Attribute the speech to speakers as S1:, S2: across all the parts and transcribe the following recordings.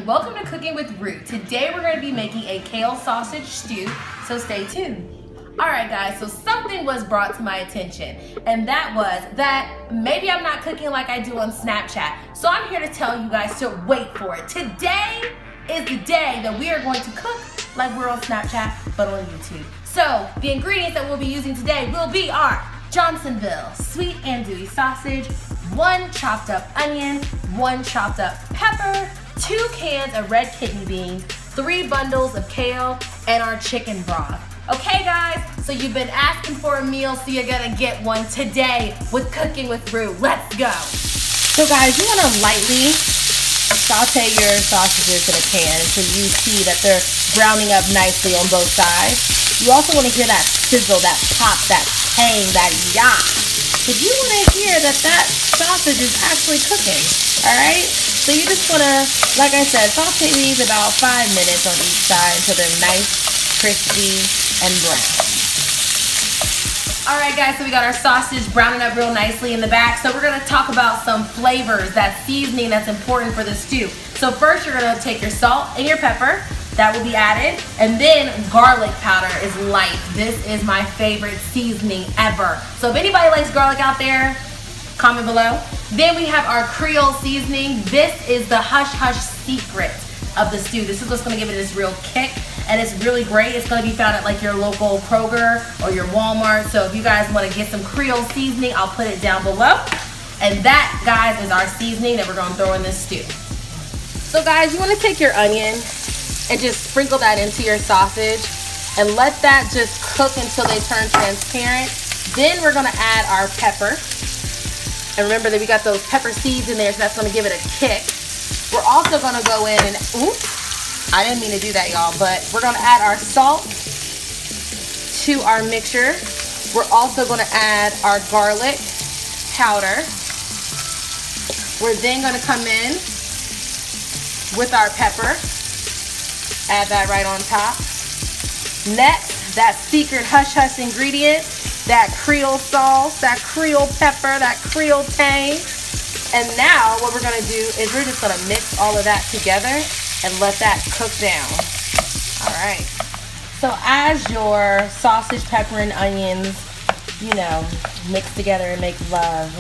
S1: and welcome to Cooking with Rhue. Today we're going to be making a kale sausage stew, so stay tuned. Alright guys, so something was brought to my attention, and that was that maybe I'm not cooking like I do on Snapchat. So I'm here to tell you guys to wait for it. Today is the day that we are going to cook like we're on Snapchat, but on YouTube. So the ingredients that we'll be using today will be our Johnsonville sweet andouille sausage, 1 chopped up onion, 1 chopped up pepper, 2 cans of red kidney beans, 3 bundles of kale, and our chicken broth. Okay guys, so you've been asking for a meal, so you're gonna get one today with Cooking with Rhue. Let's go. So guys, you wanna lightly saute your sausages in a pan until you see that they're browning up nicely on both sides. You also wanna hear that sizzle, that pop, that tang, that yah. If you wanna hear that sausage is actually cooking, all right? So you just wanna, like I said, saute these about 5 minutes on each side until they're nice, crispy, and brown. All right guys, so we got our sausage browning up real nicely in the back. So we're gonna talk about some flavors, that seasoning that's important for the stew. So first you're gonna take your salt and your pepper. That will be added, and then garlic powder is life. This is my favorite seasoning ever. So if anybody likes garlic out there, comment below. Then we have our Creole seasoning. This is the hush hush secret of the stew. This is what's gonna give it this real kick, and it's really great. It's gonna be found at like your local Kroger or your Walmart. So if you guys wanna get some Creole seasoning, I'll put it down below. And that, guys, is our seasoning that we're gonna throw in this stew. So guys, you wanna take your onion and just sprinkle that into your sausage and let that just cook until they turn transparent. Then we're gonna add our pepper. And remember that we got those pepper seeds in there, so that's gonna give it a kick. We're also gonna go in and, oops, I didn't mean to do that, y'all, but we're gonna add our salt to our mixture. We're also gonna add our garlic powder. We're then gonna come in with our pepper. Add that right on top. Next, that secret hush hush ingredient, that Creole sauce, that Creole pepper, that Creole tang. And now what we're gonna do is we're just gonna mix all of that together and let that cook down. All right. So as your sausage, pepper, and onions, you know, mix together and make love,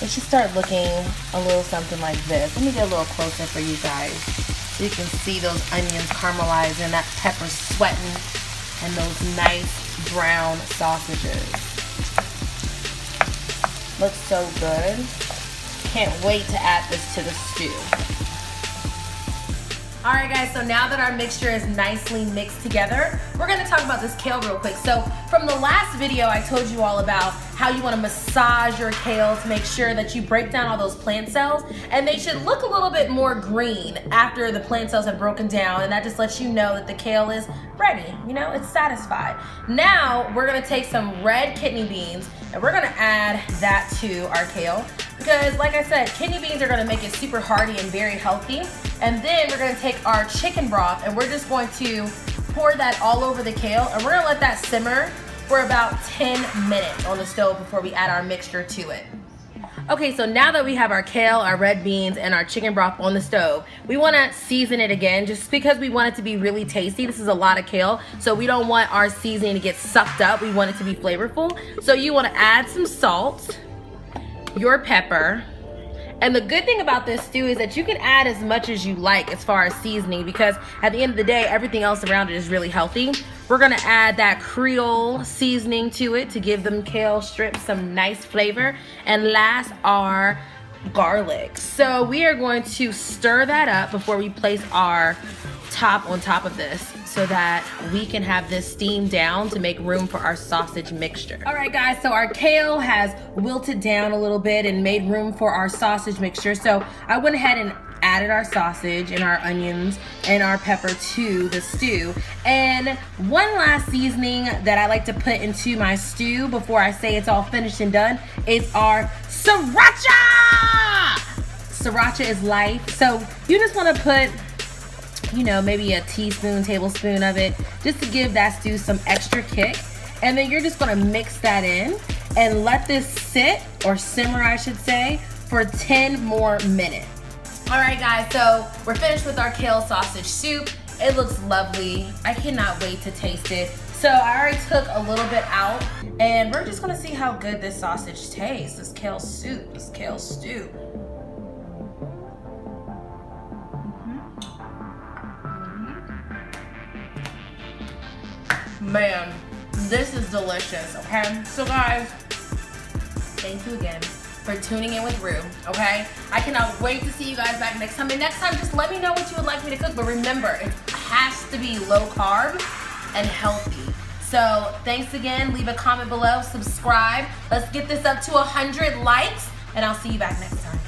S1: it should start looking a little something like this. Let me get a little closer for you guys. You can see those onions caramelizing, that pepper sweating, and those nice brown sausages. Looks so good. Can't wait to add this to the stew. All right guys, so now that our mixture is nicely mixed together, we're gonna talk about this kale real quick. So from the last video, I told you all about how you wanna massage your kale to make sure that you break down all those plant cells, and they should look a little bit more green after the plant cells have broken down, and that just lets you know that the kale is ready, you know, it's satisfied. Now, we're gonna take some red kidney beans, and we're gonna add that to our kale, because like I said, kidney beans are gonna make it super hearty and very healthy. And then we're gonna take our chicken broth and we're just going to pour that all over the kale, and we're gonna let that simmer for about 10 minutes on the stove before we add our mixture to it. Okay, so now that we have our kale, our red beans, and our chicken broth on the stove, we wanna season it again just because we want it to be really tasty. This is a lot of kale, so we don't want our seasoning to get sucked up. We want it to be flavorful. So you wanna add some salt, your pepper, and the good thing about this stew is that you can add as much as you like as far as seasoning, because at the end of the day, everything else around it is really healthy. We're gonna add that Creole seasoning to it to give them kale strips some nice flavor. And last, our garlic. So we are going to stir that up before we place our top on top of this, so that we can have this steam down to make room for our sausage mixture. All right guys, so our kale has wilted down a little bit and made room for our sausage mixture. So I went ahead and added our sausage and our onions and our pepper to the stew. And one last seasoning that I like to put into my stew before I say it's all finished and done is our sriracha! Sriracha is life. So you just wanna put, you know, maybe a teaspoon, tablespoon of it, just to give that stew some extra kick. And then you're just gonna mix that in and let this sit, or simmer I should say, for 10 more minutes. All right, guys, so we're finished with our kale sausage soup. It looks lovely. I cannot wait to taste it. So I already took a little bit out, and we're just gonna see how good this sausage tastes, this kale soup, this kale stew. Man, this is delicious, okay? So guys, thank you again for tuning in with Rhue, okay? I cannot wait to see you guys back next time. And next time, just let me know what you would like me to cook. But remember, it has to be low carb and healthy. So thanks again. Leave a comment below, subscribe. Let's get this up to 100 likes, and I'll see you back next time.